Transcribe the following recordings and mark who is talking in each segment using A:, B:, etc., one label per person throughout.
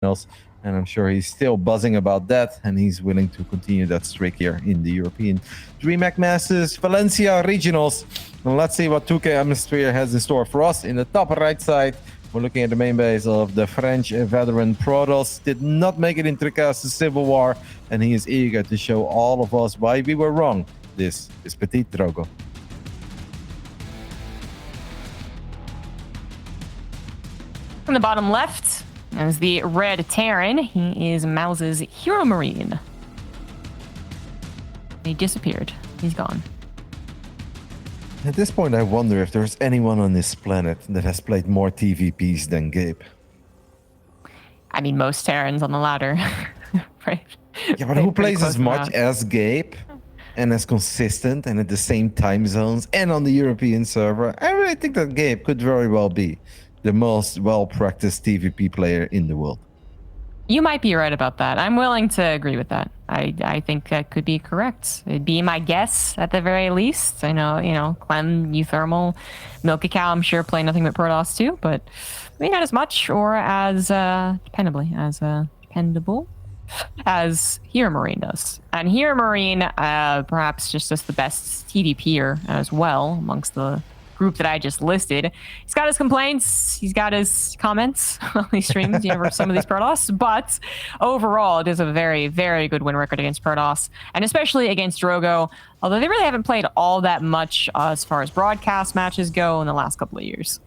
A: and I'm sure he's still buzzing about that, and he's willing to continue that streak here in the European DreamHack Masters Valencia Regionals. And let's see what 2K Atmosphere has in store for us. In the top right side, we're looking at the main base of the French veteran Protoss. Did not make it into the cast of Civil War, and he is eager to show all of us why we were wrong. This is PtitDrogo.
B: On the bottom left is the red Terran. He is Mouse's HeRoMaRinE. He disappeared. He's gone.
A: At this point, I wonder if there's anyone on this planet that has played more TVPs than Gabe.
B: I mean, most Terrans on the ladder, right?
A: Yeah, but who plays as much as Gabe and as consistent and at the same time zones and on the European server? I really think that Gabe could very well be the most well-practiced TVP player in the world.
B: You might be right about that. I'm willing to agree with that. I think that could be correct. It'd be my guess at the very least. I know, Clem, Euthermal, Milky Cow, I'm sure play nothing but Protoss too, but maybe not as much or as dependable as HeRoMaRinE does. And HeRoMaRinE perhaps just the best TDPer as well amongst the group that I just listed. He's got his complaints, he's got his comments on these streams, for some of these Protoss, but overall it is a very, very good win record against Protoss, and especially against Drogo, although they really haven't played all that much as far as broadcast matches go in the last couple of years.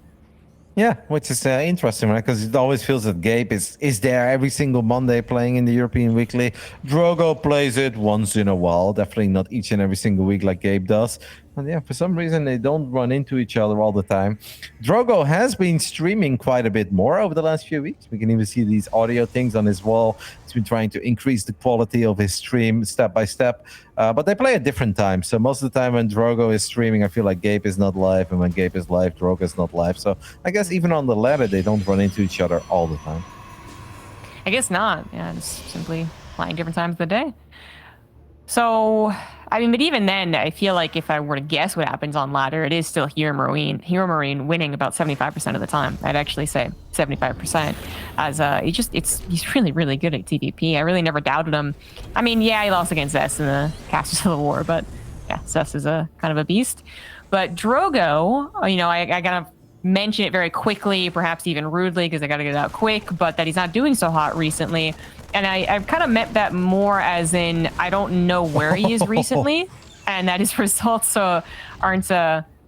A: Yeah, which is interesting, right? Because it always feels that Gabe is there every single Monday playing in the European Weekly. Drogo plays it once in a while, definitely not each and every single week like Gabe does. And yeah, for some reason, they don't run into each other all the time. Drogo has been streaming quite a bit more over the last few weeks. We can even see these audio things on his wall. He's been trying to increase the quality of his stream step by step. But they play at different times. So most of the time when Drogo is streaming, I feel like Gabe is not live. And when Gabe is live, Drogo is not live. So I guess even on the ladder, they don't run into each other all the time.
B: I guess not. Yeah, just simply playing different times of the day. So, I mean, but even then, I feel like if I were to guess what happens on ladder, it is still HeRoMaRinE winning about 75% of the time. I'd actually say 75%. As he's really, really good at TDP. I really never doubted him. I mean, yeah, he lost against Zess in the Casters of the War, but yeah, Zess is a kind of a beast. But Drogo, I kind of mention it very quickly, perhaps even rudely, because I got to get it out quick, but that he's not doing so hot recently. And I've kind of meant that more as in I don't know where he is recently, and that his results aren't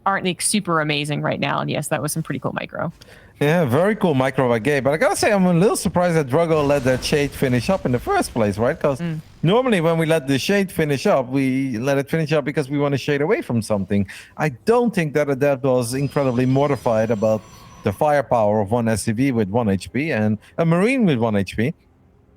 B: like super amazing right now. And yes, that was some pretty cool micro.
A: Yeah, very cool micro by Gabe. But I gotta say, I'm a little surprised that Drogo let that shade finish up in the first place, right? Because normally when we let the shade finish up, we let it finish up because we want to shade away from something. I don't think that Adept was incredibly mortified about the firepower of one SCV with 1 HP and a Marine with 1 HP.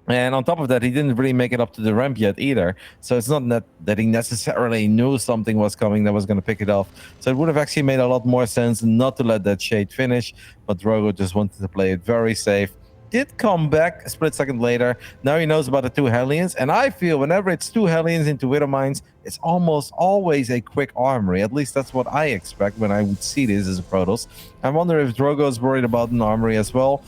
A: And on top of that, he didn't really make it up to the ramp yet either. So it's not that he necessarily knew something was coming that was going to pick it off. So it would have actually made a lot more sense not to let that shade finish. But Drogo just wanted to play it very safe. Did come back a split second later. Now he knows about the 2 Hellions. And I feel whenever it's 2 Hellions into Widow Mines, it's almost always a quick armory. At least that's what I expect when I would see this as a Protoss. I wonder if Drogo is worried about an armory as well.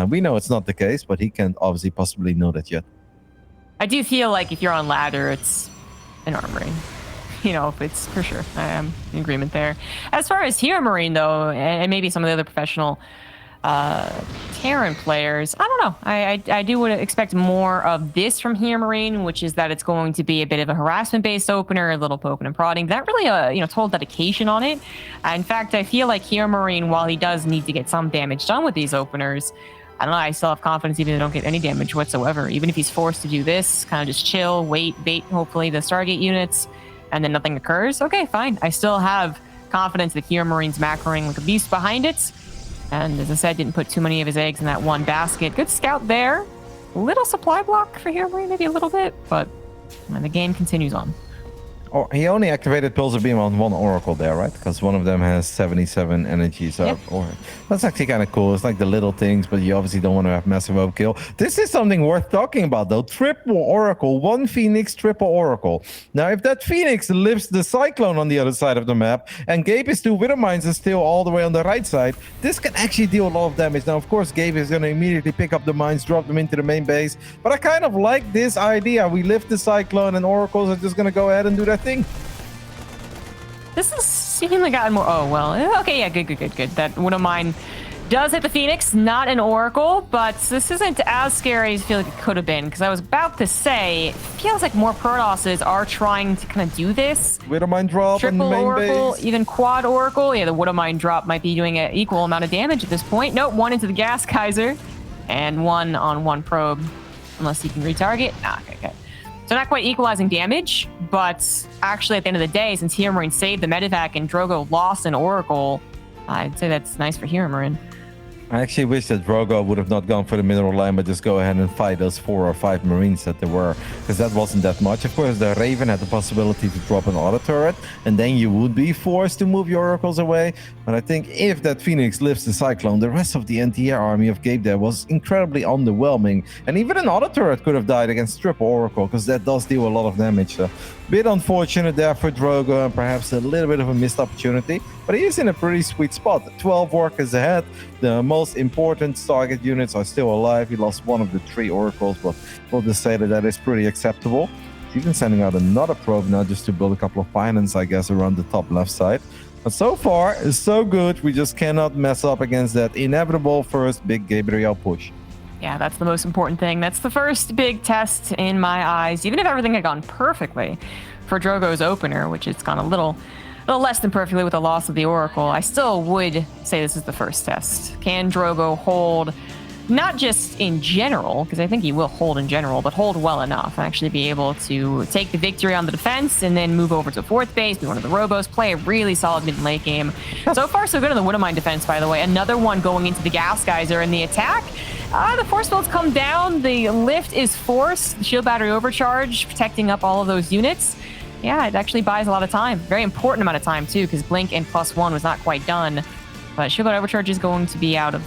A: We know it's not the case, but he can't obviously possibly know that yet.
B: I do feel like if you're on ladder, it's an armory. If it's for sure. I am in agreement there. As far as HeRoMaRinE, though, and maybe some of the other professional Terran players, I don't know. I do would expect more of this from HeRoMaRinE, which is that it's going to be a bit of a harassment-based opener, a little poking and prodding. Not really a total dedication on it. In fact, I feel like HeRoMaRinE, while he does need to get some damage done with these openers, I don't know, I still have confidence even if they don't get any damage whatsoever. Even if he's forced to do this, kind of just chill, wait, bait, hopefully, the Stargate units, and then nothing occurs. Okay, fine. I still have confidence that HeRoMaRinE's macroing like a beast behind it. And as I said, didn't put too many of his eggs in that one basket. Good scout there. Little supply block for HeRoMaRinE, maybe a little bit, but the game continues on.
A: Or he only activated Pulsar Beam on one Oracle there, right? Because one of them has 77 energy. So that's actually kind of cool. It's like the little things, but you obviously don't want to have massive overkill. This is something worth talking about, though. Triple Oracle, one Phoenix, triple Oracle. Now, if that Phoenix lifts the Cyclone on the other side of the map, and Gabe is 2 Wither Mines is still all the way on the right side, this can actually deal a lot of damage. Now, of course, Gabe is going to immediately pick up the mines, drop them into the main base. But I kind of like this idea. We lift the Cyclone, and Oracles are just going to go ahead and do that thing.
B: This has seemingly gotten more... Oh, well, okay, yeah, good. That Widow Mine does hit the Phoenix, not an Oracle, but this isn't as scary as I feel like it could have been, because I was about to say, it feels like more Protosses are trying to kind of do this.
A: Widow Mine drop
B: Triple
A: in the main
B: Oracle,
A: base.
B: even quad Oracle. Yeah, the Widow Mine drop might be doing an equal amount of damage at this point. Nope, 1 into the Gas Geyser, and 1 on 1 probe, unless you can retarget. Nah, okay. So not quite equalizing damage, but actually at the end of the day, since HeRoMaRinE saved the medevac and Drogo lost an Oracle, I'd say that's nice for HeRoMaRinE.
A: I actually wish that Drogo would have not gone for the mineral line, but just go ahead and fight those 4 or 5 Marines that there were, because that wasn't that much. Of course, the Raven had the possibility to drop an auto turret, and then you would be forced to move your Oracles away. But I think if that Phoenix lifts the Cyclone, the rest of the anti-air army of Gabe there was incredibly underwhelming. And even an auto turret could have died against triple Oracle, because that does deal a lot of damage. So, bit unfortunate there for Drogo, and perhaps a little bit of a missed opportunity. But he is in a pretty sweet spot. 12 workers ahead. The most important target units are still alive. He lost 1 of the 3 Oracles, but we'll just say that that is pretty acceptable. He's even sending out another probe now just to build a couple of pylons, I guess, around the top left side. But so far, it's so good. We just cannot mess up against that inevitable first big Gabriel push.
B: Yeah, that's the most important thing. That's the first big test in my eyes. Even if everything had gone perfectly for Drogo's opener, which it's gone a little less than perfectly with the loss of the Oracle, I still would say this is the first test. Can Drogo hold, not just in general, because I think he will hold in general, but hold well enough and actually be able to take the victory on the defense and then move over to 4th base, be one of the Robos, play a really solid mid and late game. So far, so good on the Widow Mine defense, by the way. Another one going into the Gas Geyser, and the attack, the force fields come down, the lift is forced, the shield battery overcharge, protecting up all of those units. Yeah, it actually buys a lot of time. Very important amount of time, too, because Blink and +1 was not quite done. But shield battery overcharge is going to be out of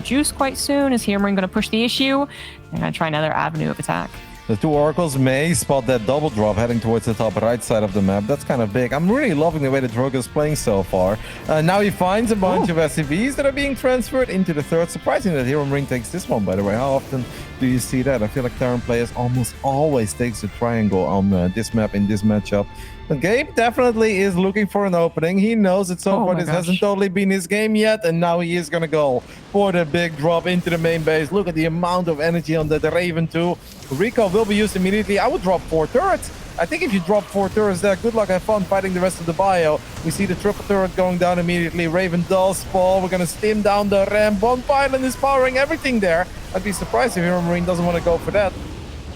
B: juice quite soon. Is HeRoMaRinE going to push the issue? They're going to try another avenue of attack.
A: The 2 Oracles may spot that double drop heading towards the top right side of the map. That's kind of big. I'm really loving the way that Drogo is playing so far. Now he finds a bunch of SCVs that are being transferred into the 3rd. Surprising that HeRoMaRinE takes this one, by the way. How often do you see that? I feel like Terran players almost always takes the triangle on this map in this matchup. But Gabe definitely is looking for an opening. He knows that so far this hasn't totally been his game yet, and now he is going to go for the big drop into the main base. Look at the amount of energy on the Raven too. Recall will be used immediately. I would drop 4 turrets. I think if you drop 4 turrets there, good luck, have fun fighting the rest of the bio. We see the triple turret going down immediately. Raven does fall. We're going to stim down the ramp. 1 pylon is powering everything there. I'd be surprised if HeRoMaRinE doesn't want to go for that.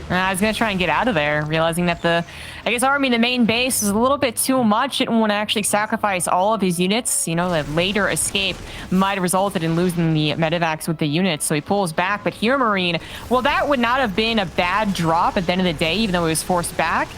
B: I was going to try and get out of there, realizing that the army in the main base is a little bit too much. Didn't want to actually sacrifice all of his units. That later escape might have resulted in losing the medevacs with the units, so he pulls back. But HeRoMaRinE, well, that would not have been a bad drop at the end of the day, even though he was forced back.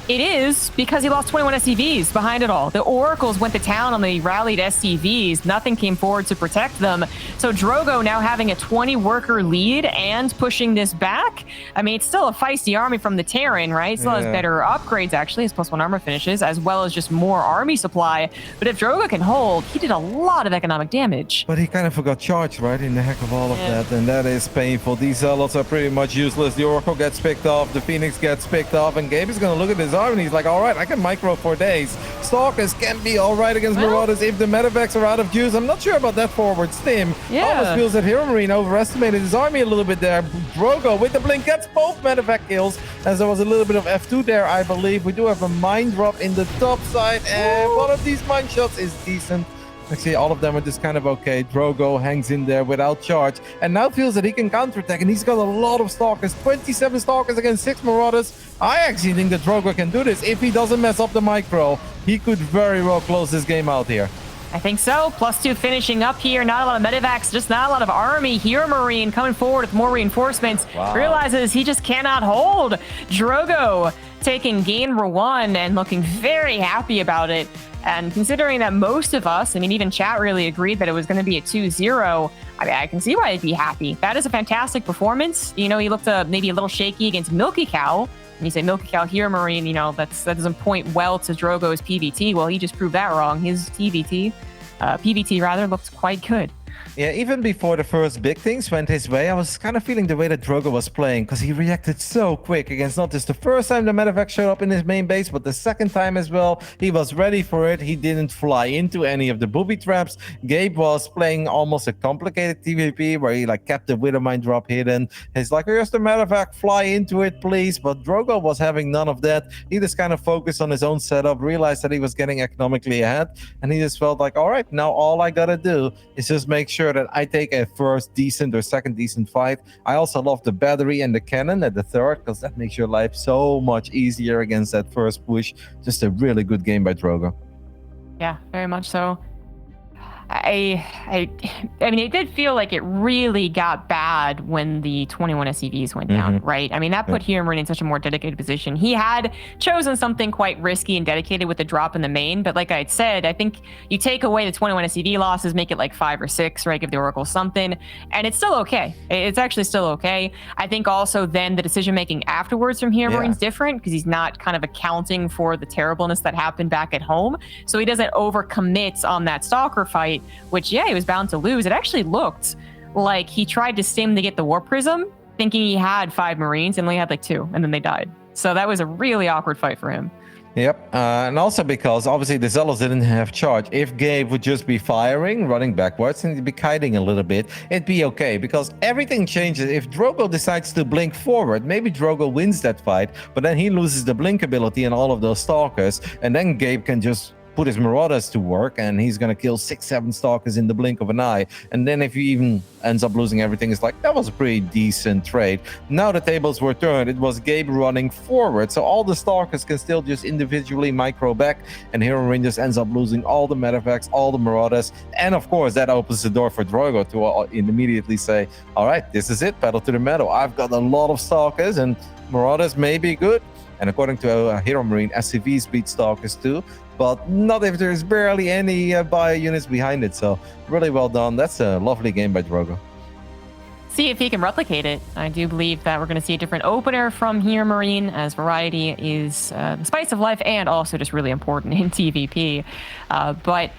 B: It is because he lost 21 SCVs behind it all. The Oracles went to town on the rallied SCVs. Nothing came forward to protect them. So Drogo now having a 20-worker lead and pushing this back. I mean, it's still a feisty army from the Terran, right? Still has better upgrades, actually, his +1 armor finishes, as well as just more army supply. But if Drogo can hold, he did a lot of economic damage.
A: But he kind of forgot charge, right, in the heck of all of that, and that is painful. These zealots are pretty much useless. The Oracle gets picked off, the Phoenix gets picked off, and Gabe is going to look at his army and he's like, all right, I can micro for days. Stalkers can be all right against Marauders if the medevacs are out of juice. I'm not sure about that forward stim. Almost feels that HeRoMaRinE overestimated his army a little bit there. Drogo with the blink gets both medevac kills, as there was a little bit of F2 there, I believe. We do have a mine drop in the top side, and one of these mine shots is decent. Actually, all of them are just kind of okay. Drogo hangs in there without charge and now feels that he can counterattack, and he's got a lot of Stalkers. 27 Stalkers against 6 Marauders. I actually think that Drogo can do this. If he doesn't mess up the micro, he could very well close this game out here.
B: I think so. +2 finishing up here. Not a lot of medevacs, just not a lot of army. HeRoMaRinE coming forward with more reinforcements. Realizes he just cannot hold. Drogo taking game one and looking very happy about it. And considering that most of us, I mean, even chat really agreed that it was going to be a 2-0, I mean, I can see why I'd be happy. That is a fantastic performance. You know, he looked maybe a little shaky against Milky Cow. And you say Milky Cow HeRoMaRinE, you know, that doesn't point well to Drogo's PVT. Well, he just proved that wrong. His PVT rather, looked quite good.
A: Yeah, even before the first big things went his way, I was kind of feeling the way that Drogo was playing, because he reacted so quick against not just the first time the medevac showed up in his main base, but the second time as well. He was ready for it. He didn't fly into any of the booby traps. Gabe was playing almost a complicated TVP where he like kept the Widowmine drop hidden. He's like, here's the medevac, fly into it, please. But Drogo was having none of that. He just kind of focused on his own setup, realized that he was getting economically ahead, and he just felt like, all right, now all I gotta do is just make sure that I take a first decent or second decent fight. I also love the battery and the cannon at the third, because that makes your life so much easier against that first push. Just a really good game by Drogo.
B: Yeah, very much so. I mean, it did feel like it really got bad when the 21 SCVs went down, right? I mean, that put HeRoMaRinE in such a more dedicated position. He had chosen something quite risky and dedicated with the drop in the main, but like I had said, I think you take away the 21 SCV losses, make it like 5 or 6, right? Give the Oracle something, and it's still okay. It's actually still okay. I think also then the decision-making afterwards from HeRoMaRiNE's different, because he's not kind of accounting for the terribleness that happened back at home, so he doesn't overcommit on that Stalker fight, which, yeah, he was bound to lose. It actually looked like he tried to stim to get the Warp Prism, thinking he had 5 Marines, and only had like 2, and then they died. So that was a really awkward fight for him.
A: Yep, and also because obviously the Zealots didn't have charge. If Gabe would just be firing, running backwards, and he'd be kiting a little bit, it'd be okay, because everything changes. If Drogo decides to blink forward, maybe Drogo wins that fight, but then he loses the blink ability and all of those Stalkers, and then Gabe can just put his Marauders to work, and he's gonna kill 6-7 Stalkers in the blink of an eye. And then if he even ends up losing everything, it's like, that was a pretty decent trade. Now the tables were turned. It was Gabe running forward, so all the Stalkers can still just individually micro back, and HeRoMaRinE just ends up losing all the medevacs, all the Marauders, and of course that opens the door for Drogo to immediately say, all right, this is it, pedal to the metal. I've got a lot of Stalkers, and Marauders may be good, and according to HeRoMaRinE, SCVs beat Stalkers too, but not if there's barely any bio units behind it. So really well done. That's a lovely game by Drogo.
B: See if he can replicate it. I do believe that we're going to see a different opener from HeRoMaRinE, as variety is the spice of life and also just really important in TVP. But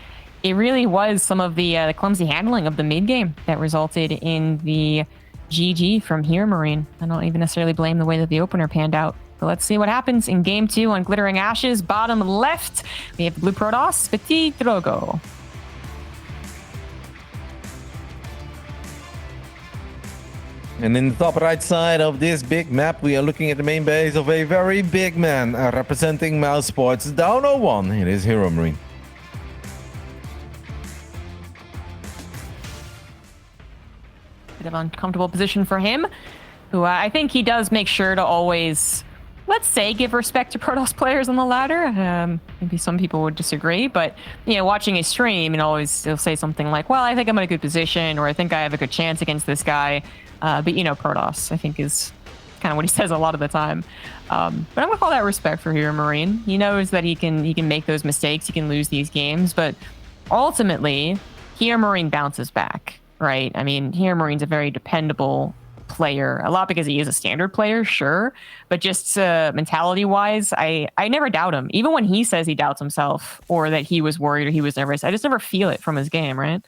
B: it really was some of the clumsy handling of the mid game that resulted in the GG from HeRoMaRinE. I don't even necessarily blame the way that the opener panned out. But let's see what happens in game 2 on Glittering Ashes. Bottom left, we have Blue Protoss, PtitDrogo.
A: And in the top right side of this big map, we are looking at the main base of a very big man representing Mouse Sports. Down 0-1, it is HeRoMaRinE.
B: Bit of uncomfortable position for him, who I think he does make sure to always, let's say, give respect to Protoss players on the ladder. Maybe some people would disagree, but, you know, watching his stream, and he'll say something like, well, I think I'm in a good position, or I think I have a good chance against this guy. But, you know, Protoss, I think, is kind of what he says a lot of the time. But I'm going to call that respect for HeRoMaRinE. He knows that he can make those mistakes, he can lose these games, but ultimately, HeRoMaRinE bounces back, right? I mean, HeRoMaRinE's a very dependable player, a lot because he is a standard player, sure, but just mentality-wise, I never doubt him. Even when he says he doubts himself, or that he was worried or he was nervous, I just never feel it from his game, right?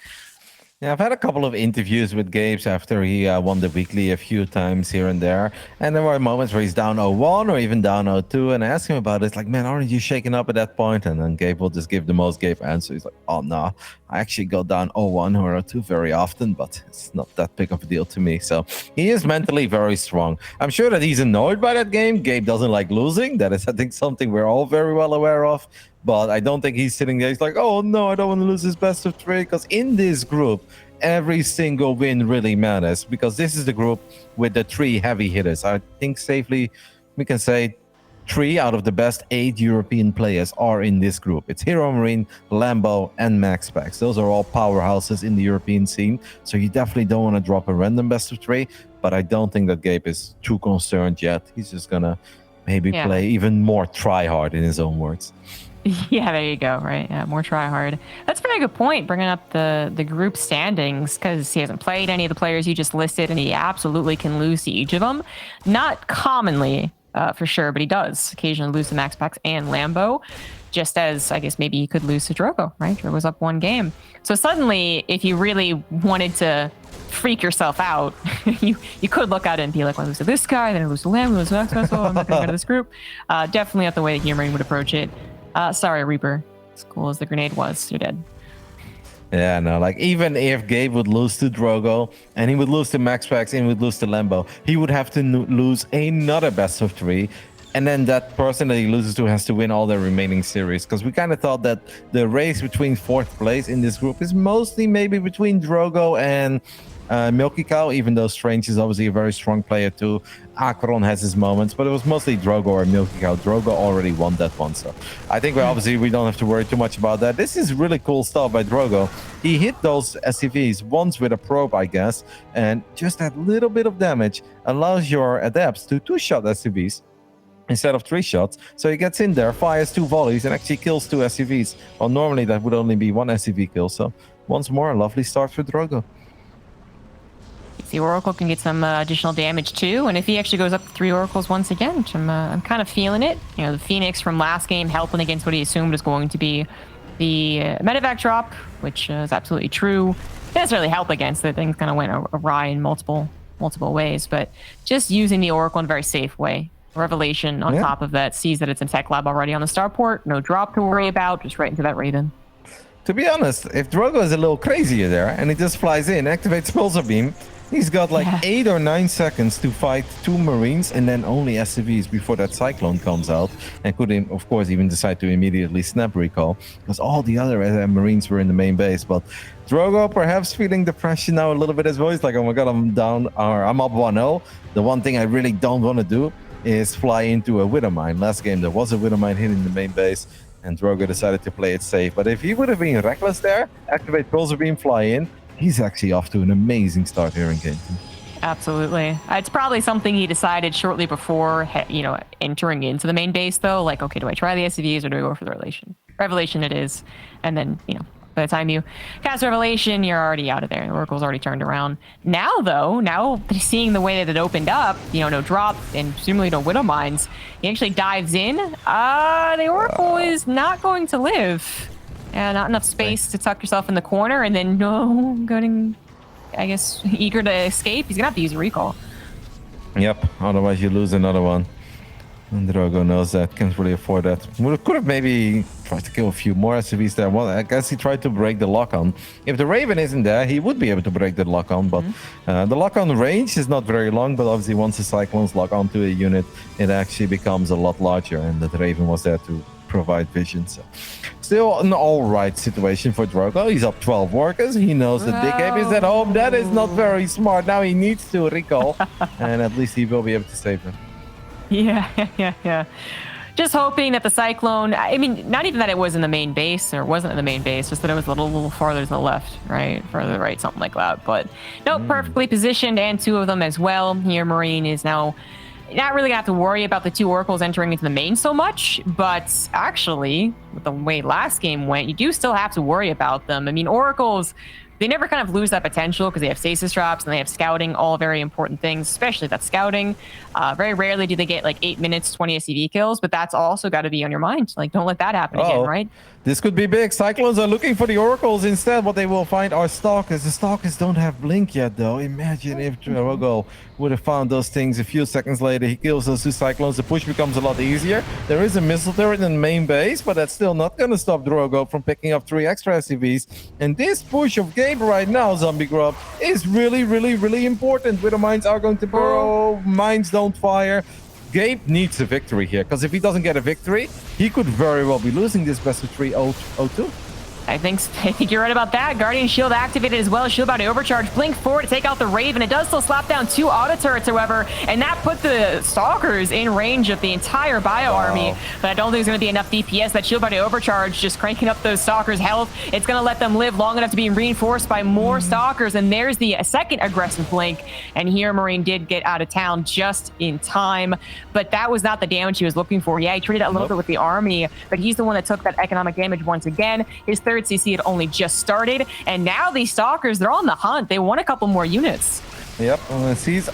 A: Yeah, I've had a couple of interviews with Gabe after he won the weekly a few times here and there. And there were moments where he's down 0-1 or even down 0-2. And I asked him about it. It's like, man, aren't you shaking up at that point? And then Gabe will just give the most Gabe answer. He's like, oh, no, I actually go down 0-1 or 0-2 very often, but it's not that big of a deal to me. So he is mentally very strong. I'm sure that he's annoyed by that game. Gabe doesn't like losing. That is, I think, something we're all very well aware of. But I don't think he's sitting there. He's like, oh, no, I don't want to lose this best of 3. Because in this group, every single win really matters. Because this is the group with the 3 heavy hitters. I think safely we can say 3 out of the best 8 European players are in this group. It's HeRoMaRinE, Lambo, and MaxPax. Those are all powerhouses in the European scene. So you definitely don't want to drop a random best of 3. But I don't think that Gabe is too concerned yet. He's just going to maybe play even more try hard, in his own words.
B: Yeah, there you go. Right. Yeah, more try hard. That's a very good point, bringing up the group standings, because he hasn't played any of the players you just listed, and he absolutely can lose to each of them. Not commonly, for sure, but he does occasionally lose to MaxPax and Lambo, just as I guess maybe he could lose to Drogo, right? Drogo's up 1 game. So suddenly, if you really wanted to freak yourself out, you could look at it and be like, well, I lose to this guy, then I lose to Lambo, I lose to MaxPax, I'm not going to go to this group. Definitely not the way that HeRoMaRinE would approach it. Sorry, Reaper. As cool as the grenade was, you're dead.
A: Yeah, no, like even if Gabe would lose to Drogo and he would lose to MaxPax and he would lose to Lambo, he would have to lose another best of 3. And then that person that he loses to has to win all the remaining series. Because we kind of thought that the race between 4th place in this group is mostly maybe between Drogo and Milky Cow, even though Strange is obviously a very strong player too. Acheron has his moments, but it was mostly Drogo or Milky Cow. Drogo already won that one, so I think we don't have to worry too much about that. This is really cool stuff by Drogo. He hit those SCVs once with a probe, I guess, and just that little bit of damage allows your adepts to 2-shot SCVs instead of 3 shots. So he gets in there, fires 2 volleys, and actually kills 2 SCVs. Well, normally that would only be 1 SCV kill, so once more, a lovely start for Drogo.
B: The Oracle can get some additional damage too, and if he actually goes up to 3 Oracles once again, which I'm kind of feeling it. You know, the Phoenix from last game helping against what he assumed was going to be the medevac drop, which is absolutely true. It doesn't really help against it. Things kind of went awry in multiple ways, but just using the Oracle in a very safe way. Revelation on top of that sees that it's in tech lab already on the starport. No drop to worry about, just right into that Raven.
A: To be honest, if Drogo is a little crazier there and he just flies in, activates Pulsar Beam, he's got like 8 or 9 seconds to fight 2 Marines and then only SCVs before that Cyclone comes out, and could, of course, even decide to immediately snap recall, because all the other Marines were in the main base. But Drogo perhaps feeling the pressure now a little bit as well. He's like, oh my god, I'm down, or I'm up 1-0. The one thing I really don't want to do is fly into a Widowmine. Last game there was a Widowmine hitting the main base, and Drogo decided to play it safe. But if he would have been reckless there, activate Pulsar Beam, fly in, he's actually off to an amazing start here in game 2.
B: Absolutely. It's probably something he decided shortly before, entering into the main base, though. Like, okay, do I try the SCVs or do I go for the Revelation? Revelation it is. And then, by the time you cast Revelation, you're already out of there. The Oracle's already turned around. Now, though, seeing the way that it opened up, no drop and presumably no Widow Mines, he actually dives in. The Oracle is not going to live. Not enough space to tuck yourself in the corner, and then eager to escape. He's gonna have to use a recall.
A: Yep, otherwise you lose another one. And Drogo knows that, can't really afford that. Could have maybe tried to kill a few more SCVs there. Well, I guess he tried to break the lock-on. If the Raven isn't there, he would be able to break the lock-on, but the lock-on range is not very long, but obviously once the Cyclones lock onto a unit, it actually becomes a lot larger, and the Raven was there to provide vision. So still an all-right situation for Drogo. He's up 12 workers. He knows that Big Ape is at home. That is not very smart. Now he needs to recall, and at least he will be able to save him.
B: Yeah. Just hoping that the Cyclone, not even that it was in the main base, or wasn't in the main base, just that it was a little farther to the left, right? Further to the right, something like that. But no, perfectly positioned, and 2 of them as well. HeRoMaRinE is now not really gonna have to worry about the 2 Oracles entering into the main so much, but actually, with the way last game went, you do still have to worry about them. Oracles, they never kind of lose that potential because they have stasis traps and they have scouting, all very important things, especially that scouting. Very rarely do they get like 8 minutes, 20 SCV kills, but that's also got to be on your mind. Like, don't let that happen again, right?
A: This could be big. Cyclones are looking for the Oracles instead. What they will find are Stalkers. The Stalkers don't have Blink yet, though. Imagine if Drogo would have found those things a few seconds later. He kills those 2 Cyclones. The push becomes a lot easier. There is a missile turret in the main base, but that's still not going to stop Drogo from picking up 3 extra SCVs. And this push of Gabe right now, Zombie Grub, is really, really, really important. Widow Mines are going to burrow. Mines don't fire. Gabe needs a victory here, because if he doesn't get a victory, he could very well be losing this best of 3 0-2.
B: I think you're right about that. Guardian Shield activated as well. Shield about to overcharge. Blink forward to take out the Raven. It does still slap down 2 auto turrets, however, and that put the Stalkers in range of the entire Bio army. But I don't think there's going to be enough DPS. That Shield about to overcharge, just cranking up those Stalkers' health. It's going to let them live long enough to be reinforced by more Stalkers. And there's the second aggressive Blink. And HeRoMaRinE did get out of town just in time. But that was not the damage he was looking for. Yeah, he traded a little bit with the army, but he's the one that took that economic damage once again. His third CC had only just started, and now these Stalkers, they're on the hunt. They want a couple more units.
A: Yep, sees.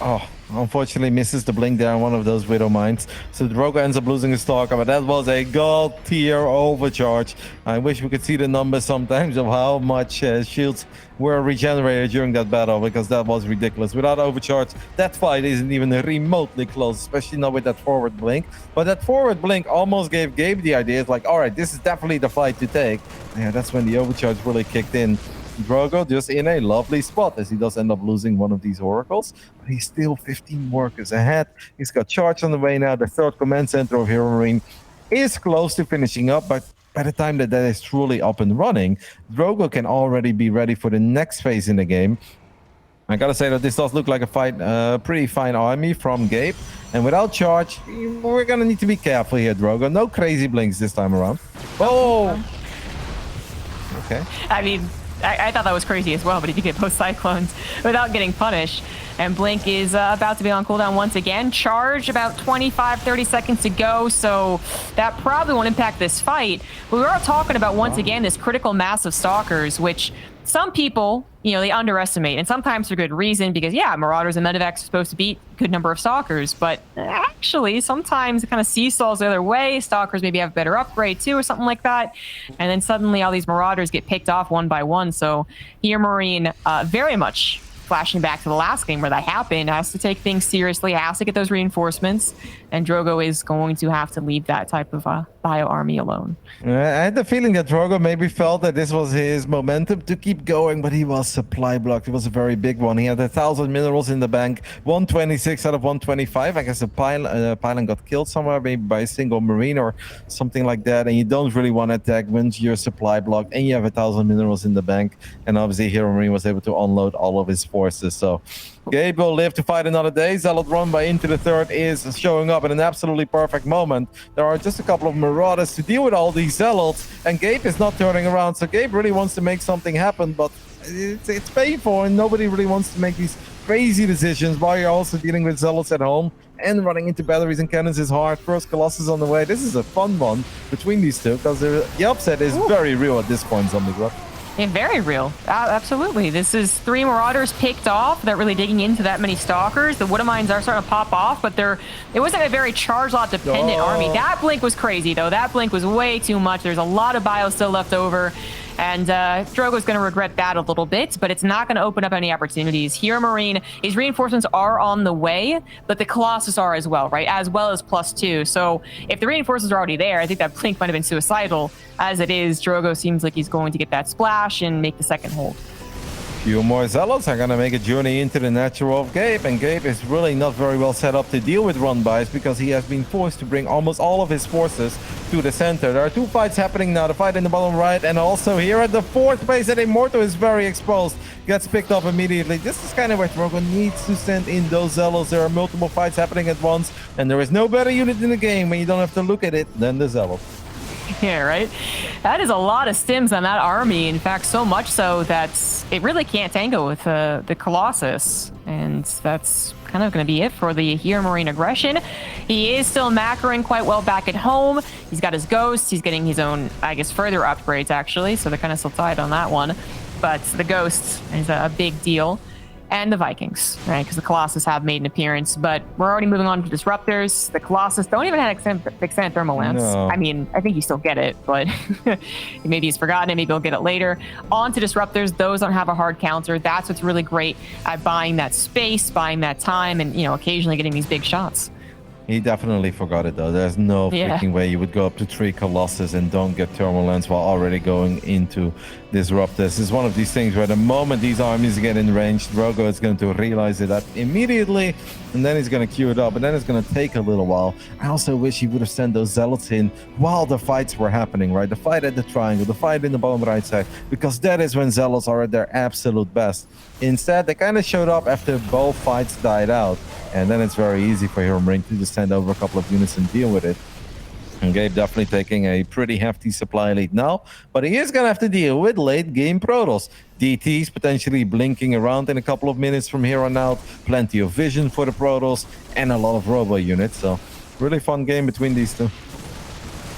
A: Unfortunately misses the blink there on one of those Widow Mines. So Drogo ends up losing his Stalker, but that was a gold tier overcharge. I wish we could see the numbers sometimes of how much shields were regenerated during that battle, because that was ridiculous. Without overcharge, that fight isn't even remotely close, especially not with that forward blink. But that forward blink almost gave Gabe the idea. It's like, all right, this is definitely the fight to take. Yeah, that's when the overcharge really kicked in. Drogo just in a lovely spot, as he does end up losing one of these oracles, but he's still 15 workers ahead. He's got charge on the way now. The third command center of HeRoMaRinE is close to finishing up, but by the time that is truly up and running, Drogo can already be ready for the next phase in the game. I gotta say that this does look like a pretty fine army from Gabe, and without charge, we're gonna need to be careful here, Drogo. No crazy blinks this time around. Oh, okay.
B: I mean, I thought that was crazy as well, but if you get both Cyclones without getting punished. And Blink is about to be on cooldown once again. Charge about 25-30 seconds to go, so that probably won't impact this fight. But we are talking about, once again, this critical mass of Stalkers, which some people, they underestimate, and sometimes for good reason, because, yeah, Marauders and Medivacs are supposed to beat a good number of Stalkers, but actually, sometimes it kind of seesaws the other way. Stalkers maybe have a better upgrade, too, or something like that, and then suddenly all these Marauders get picked off one by one, so HeRoMaRinE very much flashing back to the last game where that happened, has to take things seriously, has to get those reinforcements, and Drogo is going to have to leave that type of bio army alone.
A: I had the feeling that Drogo maybe felt that this was his momentum to keep going, but he was supply blocked. It was a very big one. He had 1,000 minerals in the bank, 126 out of 125. I guess a pylon got killed somewhere, maybe by a single marine or something like that, and you don't really want to attack once you're supply blocked and you have 1,000 minerals in the bank. And obviously HeRoMaRinE was able to unload all of his forces, so Gabe will live to fight another day. Zealot run by Into the Third is showing up in an absolutely perfect moment. There are just a couple of Marauders to deal with all these Zealots, and Gabe is not turning around, so Gabe really wants to make something happen, but it's painful, and nobody really wants to make these crazy decisions while you're also dealing with Zealots at home, and running into batteries and cannons is hard. First Colossus on the way. This is a fun one between these two, because the upset is very real at this point, ZombieGrub.
B: Yeah, very real. Absolutely. This is 3 Marauders picked off. They're really digging into that many Stalkers. The Widow Mines are starting to pop off, but it wasn't a very charge lot dependent army. That blink was crazy, though. That blink was way too much. There's a lot of bio still left over. And Drogo's going to regret that a little bit, but it's not going to open up any opportunities. HeRoMaRinE, his reinforcements are on the way, but the Colossus are as well, right? As well as +2. So if the reinforcements are already there, I think that blink might have been suicidal. As it is, Drogo seems like he's going to get that splash and make the second hold.
A: Few more Zealots are going to make a journey into the natural of Gabe, and Gabe is really not very well set up to deal with run-bys, because he has been forced to bring almost all of his forces to the center. There are 2 fights happening now, the fight in the bottom right, and also here at the 4th base that Immortal is very exposed, gets picked off immediately. This is kind of where Drogo needs to send in those Zealots. There are multiple fights happening at once, and there is no better unit in the game when you don't have to look at it than the Zealot.
B: Yeah, right? That is a lot of stims on that army. In fact, so much so that it really can't tango with the Colossus. And that's kind of going to be it for the HeRoMaRinE aggression. He is still macroing quite well back at home. He's got his Ghosts. He's getting his own, I guess, further upgrades, actually. So they're kind of still tied on that one. But the Ghosts is a big deal. And the Vikings, right? Because the Colossus have made an appearance, but we're already moving on to Disruptors. The Colossus don't even have extended thermal lance.
A: No.
B: I mean, I think you still get it, but maybe he's forgotten it. Maybe he'll get it later. On to Disruptors. Those don't have a hard counter. That's what's really great at buying that space, buying that time, and occasionally getting these big shots.
A: He definitely forgot it, though. There's no freaking way you would go up to 3 Colossus and don't get thermal lens while already going into disrupt this. It's one of these things where the moment these armies get in range, Drogo is going to realize it up immediately, and then he's going to queue it up, and then it's going to take a little while. I also wish he would have sent those zealots in while the fights were happening, right? The fight at the triangle, the fight in the bottom right side, because that is when zealots are at their absolute best. Instead, they kind of showed up after both fights died out, and then it's very easy for HeRoMaRinE to just send over a couple of units and deal with it. And Gabe definitely taking a pretty hefty supply lead now, but he is going to have to deal with late game Protoss. DTs potentially blinking around in a couple of minutes from here on out, plenty of vision for the Protoss, and a lot of robo units, so really fun game between these two.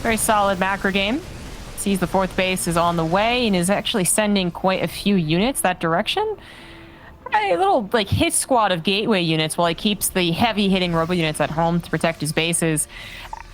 B: Very solid macro game. Sees the 4th base is on the way and is actually sending quite a few units that direction. A little like hit squad of gateway units while he keeps the heavy hitting robo units at home to protect his bases.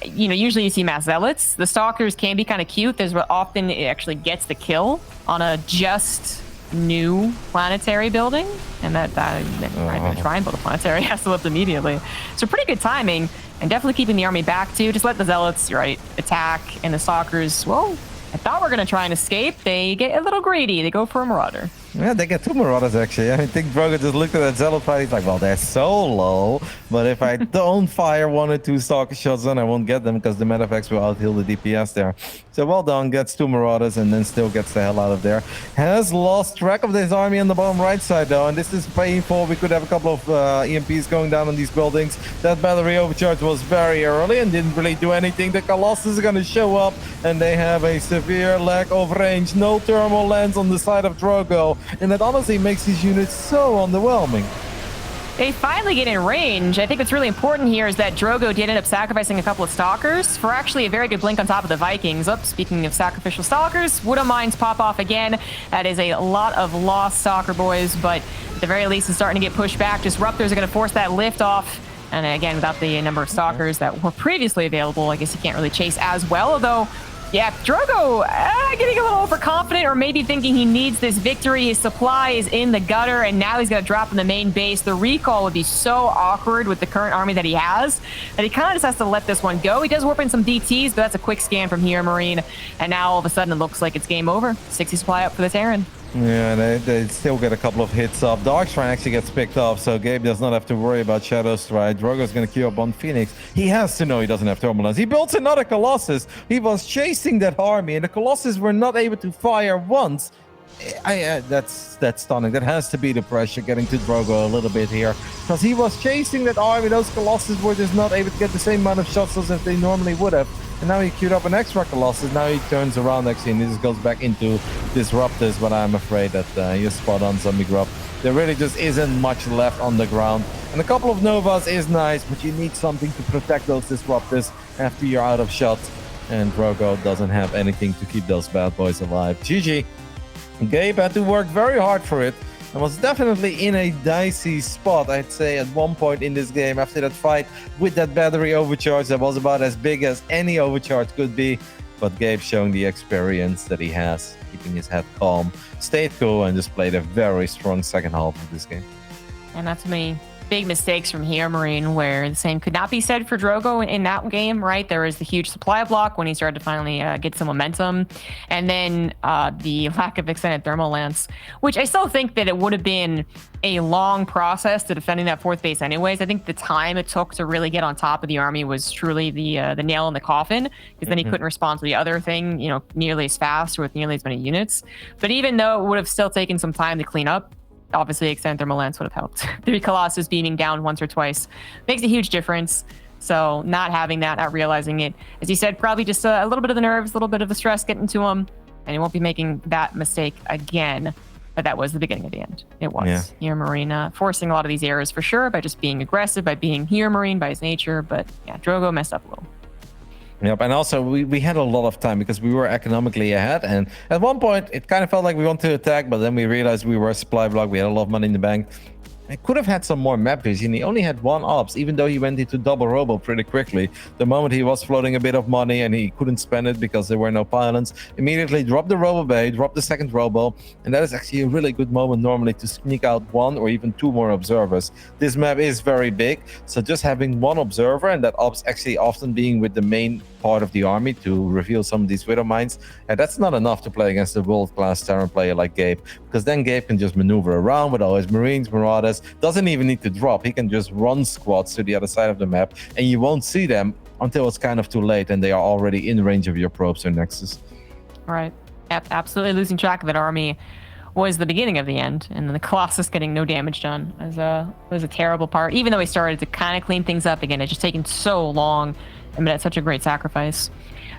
B: You know, usually you see mass zealots. The stalkers can be kind of cute. There's what often it actually gets the kill on a just new planetary building, and that try and build a planetary has to lift immediately. So pretty good timing, and definitely keeping the army back too. Just let the zealots attack, and the stalkers, well, I thought we were gonna try and escape. They get a little greedy. They go for a marauder.
A: Yeah, they get 2 marauders actually. I think Drogo just looked at that zealot fight. He's like, well, they're so low, but if I don't fire 1 or 2 stalker shots, then I won't get them because the Medivacs will out-heal the DPS there. So well done, gets 2 marauders and then still gets the hell out of there. Has lost track of this army on the bottom right side though, and this is painful. We could have a couple of EMPs going down on these buildings. That battery overcharge was very early and didn't really do anything. The Colossus is going to show up and they have a severe lack of range. No thermal lens on the side of Drogo. And that honestly makes these units so underwhelming.
B: They finally get in range. I think what's really important here is that Drogo did end up sacrificing a couple of stalkers for actually a very good blink on top of the Vikings. Oops, speaking of sacrificial stalkers, Wood of Mines pop off again. That is a lot of lost stalker boys, but at the very least it's starting to get pushed back. Disruptors are going to force that lift off. And again, without the number of stalkers that were previously available, I guess you can't really chase as well, although yeah, Drogo getting a little overconfident or maybe thinking he needs this victory. His supply is in the gutter, and now he's going to drop in the main base. The recall would be so awkward with the current army that he has that he kind of just has to let this one go. He does warp in some DTs, but that's a quick scan from HeRoMaRinE, and now all of a sudden it looks like it's game over. 60 supply up for the Terran.
A: Yeah, they still get a couple of hits up. Dark Shrine actually gets picked off, so Gabe does not have to worry about Shadow Strike. Drogo's going to queue up on Phoenix. He has to know he doesn't have Turbulence. He built another Colossus. He was chasing that army, and the Colossus were not able to fire once. That's stunning. That has to be the pressure getting to Drogo a little bit here, because he was chasing that army. Those Colossus were just not able to get the same amount of shots as they normally would have. And now he queued up an extra Colossus. Now he turns around actually and he just goes back into Disruptors, but I'm afraid that you're spot on, Zombie Grub. There really just isn't much left on the ground. And a couple of Novas is nice, but you need something to protect those Disruptors after you're out of shots. And Drogo doesn't have anything to keep those bad boys alive. GG. Gabe had to work very hard for it and was definitely in a dicey spot, I'd say, at one point in this game after that fight with that battery overcharge that was about as big as any overcharge could be. But Gabe showing the experience that he has, keeping his head calm, stayed cool, and just played a very strong second half of this game.
B: And that's me. Big mistakes from HeRoMaRinE, where the same could not be said for Drogo in that game, right? There was the huge supply block when he started to finally get some momentum, and then the lack of extended thermal lance, which I still think that it would have been a long process to defending that 4th base anyways. I think the time it took to really get on top of the army was truly the nail in the coffin, because then he couldn't respond to the other thing, you know, nearly as fast or with nearly as many units. But even though it would have still taken some time to clean up, obviously extended thermal lance would have helped. 3 Colossus beaming down once or twice makes a huge difference. So not having that, not realizing it, as you said, probably just a little bit of the nerves, a little bit of the stress getting to him, and he won't be making that mistake again. But that was the beginning of the end. It was. Yeah. HeRoMaRinE forcing a lot of these errors for sure by just being aggressive, by being HeRoMaRinE by his nature. But yeah, Drogo messed up a little.
A: Yep, and also we had a lot of time because we were economically ahead, and at one point it kind of felt like we wanted to attack, but then we realized we were a supply block, we had a lot of money in the bank, He could have had some more map vision. He only had one ops, even though he went into double robo pretty quickly. The moment he was floating a bit of money and he couldn't spend it because there were no pylons, immediately dropped the robo bay, dropped the second robo, and that is actually a really good moment normally to sneak out one or even two more observers. This map is very big, so just having one observer and that ops actually often being with the main part of the army to reveal some of these widow mines, and that's not enough to play against a world-class Terran player like Gabe, because then Gabe can just maneuver around with all his Marines, Marauders, doesn't even need to drop. He can just run squads to the other side of the map, and you won't see them until it's kind of too late and they are already in range of your probes or nexus.
B: Right. Absolutely losing track of that army was the beginning of the end, and then the Colossus getting no damage done was a terrible part. Even though he started to kind of clean things up again, it's just taken so long, and it's such a great sacrifice.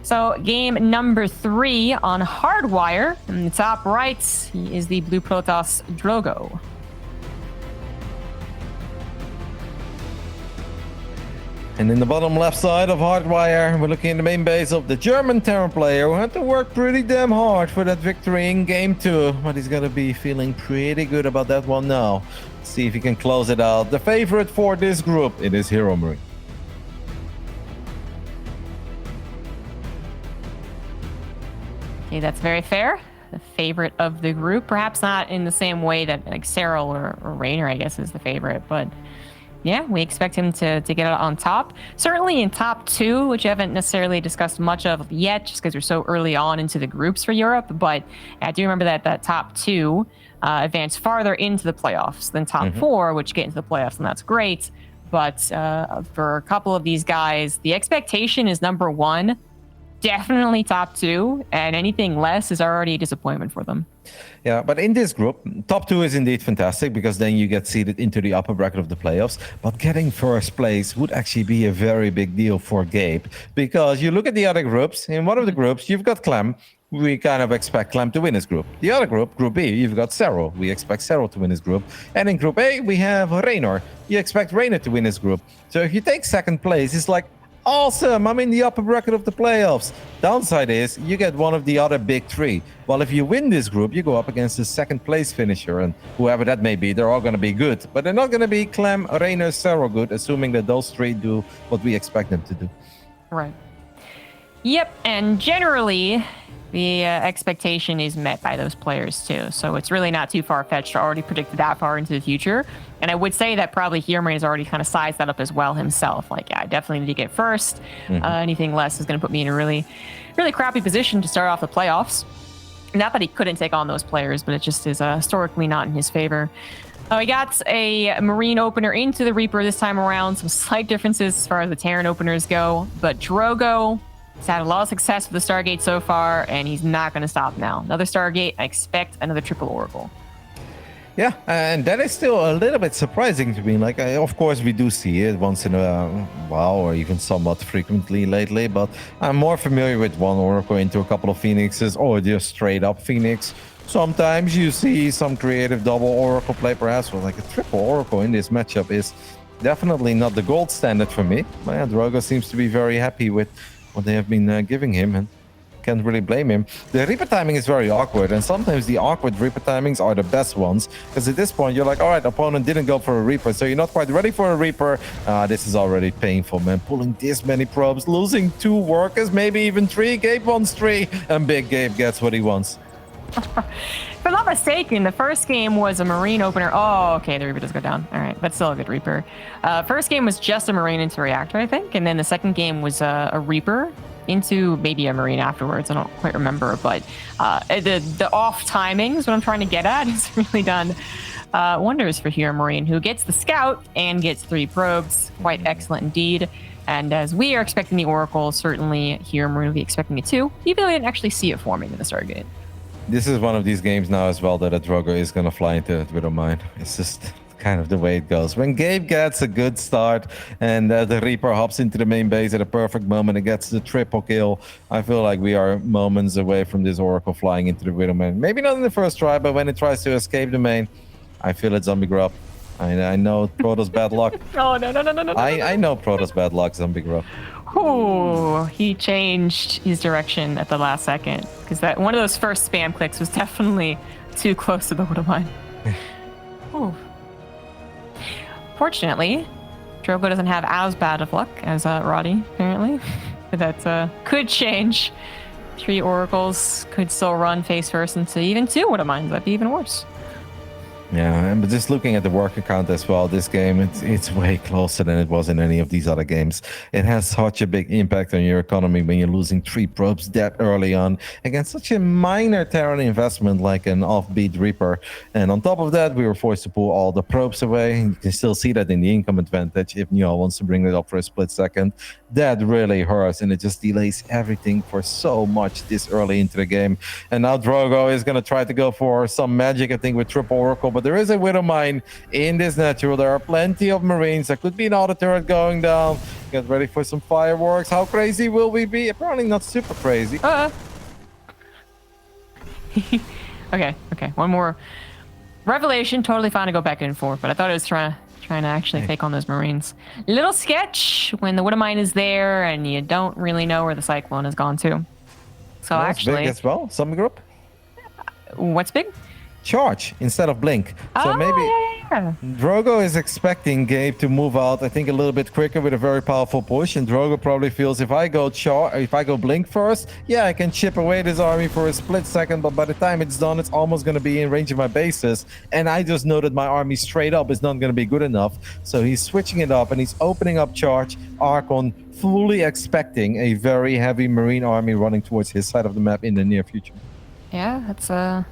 B: So game number 3 on Hardwire. In the top right is the blue Protoss Drogo.
A: And in the bottom left side of Hardwire, we're looking at the main base of the German Terran player who had to work pretty damn hard for that victory in game 2. But he's going to be feeling pretty good about that one now. Let's see if he can close it out. The favorite for this group, it is HeRoMaRinE.
B: Okay, that's very fair. The favorite of the group, perhaps not in the same way that like Cyril or Raynor, I guess, is the favorite, but yeah, we expect him to get it on top. Certainly in top 2, which I haven't necessarily discussed much of yet, just because we're so early on into the groups for Europe. But I do remember that top 2 advanced farther into the playoffs than top 4, which get into the playoffs, and that's great. But for a couple of these guys, the expectation is number 1. Definitely top 2, and anything less is already a disappointment for them.
A: Yeah, but in this group, top 2 is indeed fantastic because then you get seeded into the upper bracket of the playoffs. But getting first place would actually be a very big deal for Gabe, because you look at the other groups. In one of the groups, you've got Clem. We kind of expect Clem to win his group. The other group, Group B, you've got Cyril. We expect Cyril to win his group. And in Group A, we have Raynor. You expect Raynor to win his group. So if you take second place, it's like, awesome, I'm in the upper bracket of the playoffs. Downside is you get one of the other big 3. Well, if you win this group, you go up against the second place finisher, and whoever that may be, they're all going to be good. But they're not going to be Clem, Raynor, Cyril good, assuming that those 3 do what we expect them to do.
B: Right. Yep, and generally, the expectation is met by those players too. So it's really not too far-fetched to already predict that far into the future. And I would say that probably HeRoMaRinE has already kind of sized that up as well himself. Like, yeah, I definitely need to get first. Anything less is going to put me in a really, really crappy position to start off the playoffs. Not that he couldn't take on those players, but it just is historically not in his favor. We got a Marine opener into the Reaper this time around. Some slight differences as far as the Terran openers go. But Drogo, he's had a lot of success with the Stargate so far, and he's not going to stop now. Another Stargate, I expect another triple Oracle.
A: Yeah, and that is still a little bit surprising to me. Like, of course, we do see it once in a while, or even somewhat frequently lately, but I'm more familiar with one Oracle into a couple of Phoenixes, or just straight up Phoenix. Sometimes you see some creative double Oracle play, perhaps, but like a triple Oracle in this matchup is definitely not the gold standard for me. But yeah, Drogo seems to be very happy with what they have been giving him, and can't really blame him. The Reaper timing is very awkward, and sometimes the awkward Reaper timings are the best ones, because at this point you're like, all right, opponent didn't go for a Reaper, so you're not quite ready for a Reaper. This is already painful, man. Pulling this many probes, losing 2 workers, maybe even 3. Gabe wants 3, and Big Gabe gets what he wants.
B: If I'm not mistaken, the first game was a Marine opener. Oh, okay, the Reaper does go down. All right, but still a good Reaper. First game was just a Marine into Reactor, I think, and then the second game was a Reaper into maybe a Marine afterwards. I don't quite remember, but the off timings, what I'm trying to get at, has really done wonders for HeRoMaRinE, who gets the Scout and gets 3 probes. Quite excellent indeed. And as we are expecting the Oracle, certainly HeRoMaRinE will be expecting it too, even though we didn't actually see it forming in the Stargate.
A: This is one of these games now as well that a Drogo is going to fly into it with a mine. It's just kind of the way it goes. When Gabe gets a good start and the Reaper hops into the main base at a perfect moment and gets the triple kill, I feel like we are moments away from this Oracle flying into the Widowman. Maybe not in the first try, but when it tries to escape the main, I feel it Zombie Grub. I know Protoss bad luck.
B: Oh, no.
A: I know Protoss bad luck, Zombie Grub.
B: Ooh, he changed his direction at the last second, because that one of those first spam clicks was definitely too close to the Widowmine. Ooh. Fortunately, Drogo doesn't have as bad of luck as Roddy, apparently. But that could change. 3 oracles could still run face first into even 2 would have minds. That'd be even worse.
A: Yeah, but just looking at the worker count as well, this game, it's way closer than it was in any of these other games. It has such a big impact on your economy when you're losing 3 probes that early on against such a minor Terran investment like an offbeat Reaper. And on top of that, we were forced to pull all the probes away. You can still see that in the income advantage if Newell wants to bring it up for a split second. That really hurts, and it just delays everything for so much this early into the game. And now Drogo is going to try to go for some magic, I think, with triple Oracle, but there is a Widowmine in this natural. There are plenty of Marines. There could be an auto turret going down. Get ready for some fireworks. How crazy will we be? Apparently not super crazy.
B: Okay. One more. Revelation, totally fine to go back in for, but I thought it was trying to actually take on those Marines. Little sketch when the Widowmine is there and you don't really know where the Cyclone has gone to. So
A: That's
B: actually...
A: big as well, some group.
B: What's big?
A: Charge instead of blink. So maybe
B: yeah.
A: Drogo is expecting Gabe to move out, I think, a little bit quicker with a very powerful push, and Drogo probably feels if I go blink first, yeah, I can chip away this army for a split second, but by the time it's done, it's almost going to be in range of my bases, and I just know that my army straight up is not going to be good enough. So he's switching it up and he's opening up charge Archon, fully expecting a very heavy Marine army running towards his side of the map in the near future.
B: Yeah, that's a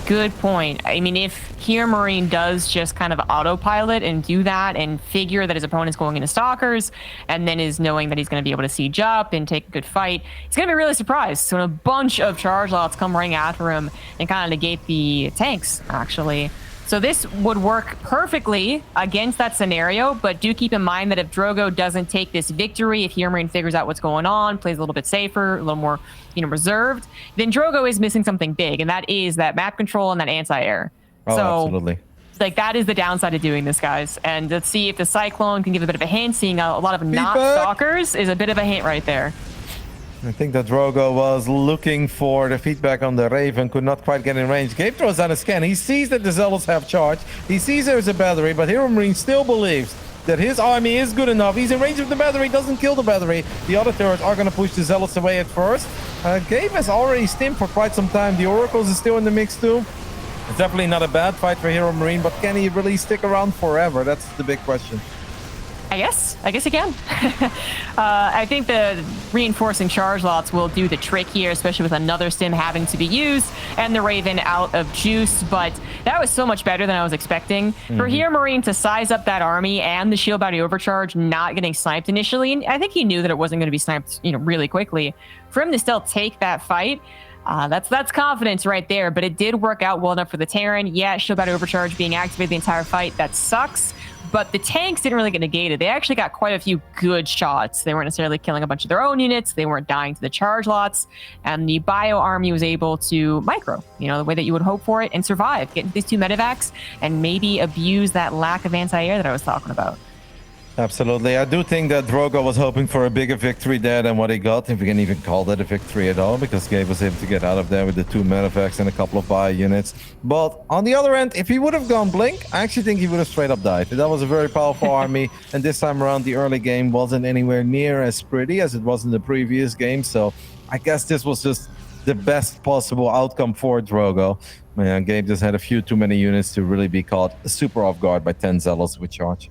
B: good point. I mean, if HeRoMaRinE does just kind of autopilot and do that and figure that his opponent's going into Stalkers and then is knowing that he's going to be able to siege up and take a good fight, he's going to be really surprised. So a bunch of charge lots come running after him and kind of negate the tanks, actually. So this would work perfectly against that scenario, but do keep in mind that if Drogo doesn't take this victory, if HeRoMaRinE figures out what's going on, plays a little bit safer, a little more, reserved, then Drogo is missing something big, and that is that map control and that anti-air.
A: Oh,
B: so,
A: absolutely.
B: Like, that is the downside of doing this, guys. And let's see if the Cyclone can give a bit of a hint. Seeing a lot of not Stalkers is a bit of a hint right there.
A: I think that Drogo was looking for the feedback on the Raven, could not quite get in range. Gabe throws out a scan. He sees that the Zealots have charge. He sees there's a battery, but HeRoMaRinE still believes that his army is good enough. He's in range of the battery, doesn't kill the battery. The other turrets are going to push the Zealots away at first. Gabe has already stimmed for quite some time. The Oracles is still in the mix too. It's definitely not a bad fight for HeRoMaRinE, but can he really stick around forever? That's the big question.
B: I guess he can. I think the reinforcing charge lots will do the trick here, especially with another stim having to be used and the Raven out of juice. But that was so much better than I was expecting. For HeRoMaRinE to size up that army and the shield battery overcharge not getting sniped initially, and I think he knew that it wasn't going to be sniped, really quickly. For him to still take that fight, that's confidence right there. But it did work out well enough for the Terran. Yeah, shield battery overcharge being activated the entire fight, that sucks. But the tanks didn't really get negated. They actually got quite a few good shots. They weren't necessarily killing a bunch of their own units. They weren't dying to the charge lots. And the bio army was able to micro, the way that you would hope for it, and survive, get into these 2 medevacs, and maybe abuse that lack of anti-air that I was talking about.
A: Absolutely. I do think that Drogo was hoping for a bigger victory there than what he got, if we can even call that a victory at all, because Gabe was able to get out of there with the 2 medevacs and a couple of bio units. But on the other end, if he would have gone blink, I actually think he would have straight up died. That was a very powerful army, and this time around the early game wasn't anywhere near as pretty as it was in the previous game, so I guess this was just the best possible outcome for Drogo. Man, Gabe just had a few too many units to really be caught super off guard by 10 Zealots with charge.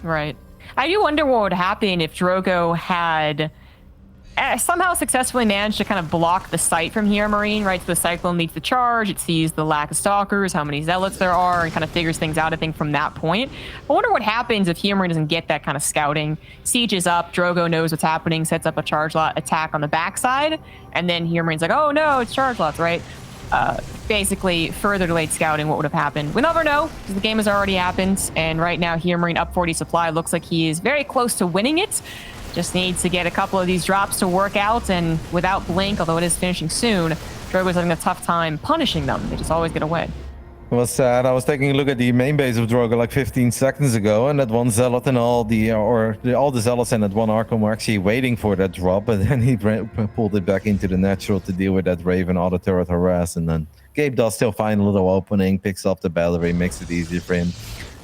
B: Right. I do wonder what would happen if Drogo had somehow successfully managed to kind of block the sight from HeRoMaRinE, right? So the Cyclone leads the charge, it sees the lack of Stalkers, how many Zealots there are, and kind of figures things out, I think, from that point. I wonder what happens if HeRoMaRinE doesn't get that kind of scouting. Siege is up, Drogo knows what's happening, sets up a charge lot attack on the backside, and then HeRoMaRiNE's like, oh no, it's charge lots, right? Basically further delayed scouting, what would have happened. We never know, because the game has already happened, and right now HeRoMaRinE up 40 supply looks like he is very close to winning it. Just needs to get a couple of these drops to work out, and without blink, although it is finishing soon, Drogo's having a tough time punishing them. They just always get away.
A: It was sad. I was taking a look at the main base of Drogo like 15 seconds ago, and that one Zealot and all the Zealots and that one Archon were actually waiting for that drop, but then he pulled it back into the natural to deal with that Raven auto turret harass, and then Gabe does still find a little opening, picks up the battery, makes it easier for him.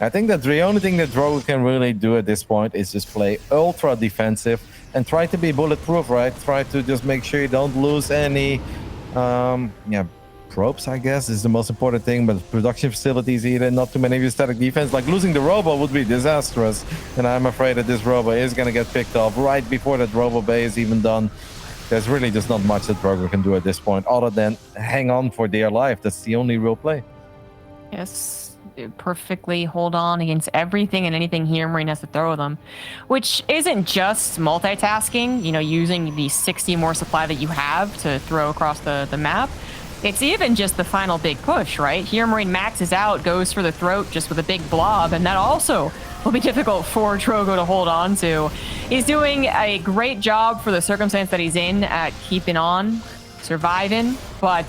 A: I think that the only thing that Drogo can really do at this point is just play ultra defensive and try to be bulletproof, right? Try to just make sure you don't lose any, probes, I guess, is the most important thing, but production facilities either, not too many of your static defense. Like losing the Robo would be disastrous, and I'm afraid that this Robo is going to get picked off right before that Robo Bay is even done. There's really just not much that Drogo can do at this point, other than hang on for dear life. That's the only real play.
B: Yes, perfectly hold on against everything and anything HeRoMaRinE has to throw them, which isn't just multitasking, you know, using the 60 more supply that you have to throw across the map. It's even just the final big push, right? HeRoMaRinE maxes out, goes for the throat just with a big blob, and that also will be difficult for Drogo to hold on to. He's doing a great job for the circumstance that he's in at keeping on, surviving, but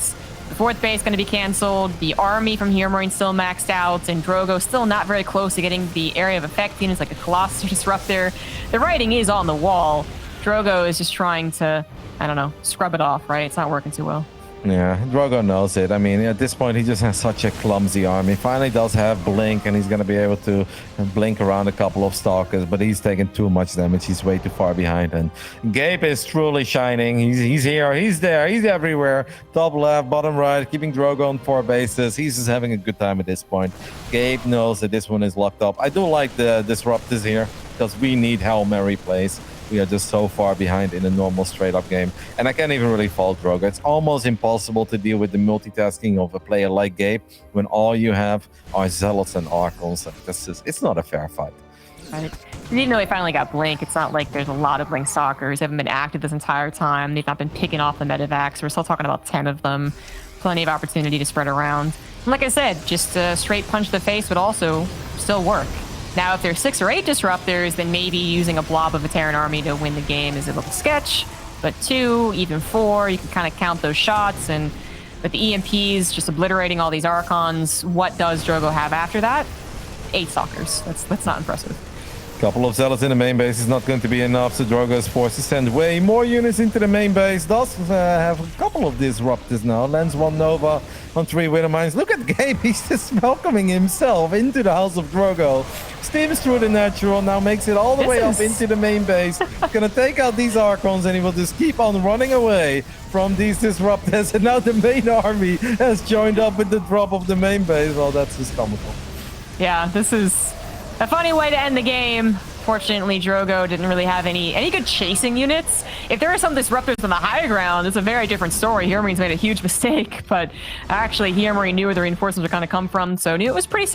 B: the fourth base going to be canceled. The army from HeRoMaRinE still maxed out, and Drogo still not very close to getting the area of effect units like a Colossus Disruptor. The writing is on the wall. Drogo is just trying to, I don't know, scrub it off, right? It's not working too well.
A: Yeah, Drogo knows it. I mean, at this point, he just has such a clumsy army. Finally does have Blink, and he's going to be able to blink around a couple of Stalkers, but he's taking too much damage. He's way too far behind, and Gabe is truly shining. He's here, he's there, he's everywhere. Top left, bottom right, keeping Drogo on 4 bases. He's just having a good time at this point. Gabe knows that this one is locked up. I do like the Disruptors here, because we need HeRoMaRinE plays. We are just so far behind in a normal straight-up game. And I can't even really fault Drogo. It's almost impossible to deal with the multitasking of a player like Gabe when all you have are Zealots and Archons. It's not a fair fight.
B: Right. Even though they finally got Blink, it's not like there's a lot of Blink Stalkers. They haven't been active this entire time. They've not been picking off the Medivacs. We're still talking about 10 of them. Plenty of opportunity to spread around. And like I said, just a straight punch to the face would also still work. Now, if there's 6 or 8 Disruptors, then maybe using a blob of a Terran army to win the game is a little sketch. But 2, even 4, you can kind of count those shots. And with the EMPs just obliterating all these Archons, what does Drogo have after that? 8 Stalkers. That's not impressive.
A: Couple of Zealots in the main base is not going to be enough, so Drogo is forced to send way more units into the main base. Does have a couple of Disruptors now. Lands 1 Nova on 3 Widow Mines. Look at Gabe, he's just welcoming himself into the House of Drogo. Steams through the natural, now makes it all the way up into the main base. Gonna take out these Archons, and he will just keep on running away from these Disruptors. And now the main army has joined up with the drop of the main base. Well, that's just comical.
B: Yeah, this is a funny way to end the game. Fortunately, Drogo didn't really have any good chasing units. If there are some Disruptors on the high ground, it's a very different story. HeRoMaRine's made a huge mistake, but actually HeRoMaRine knew where the reinforcements were going to come from, so knew it was pretty safe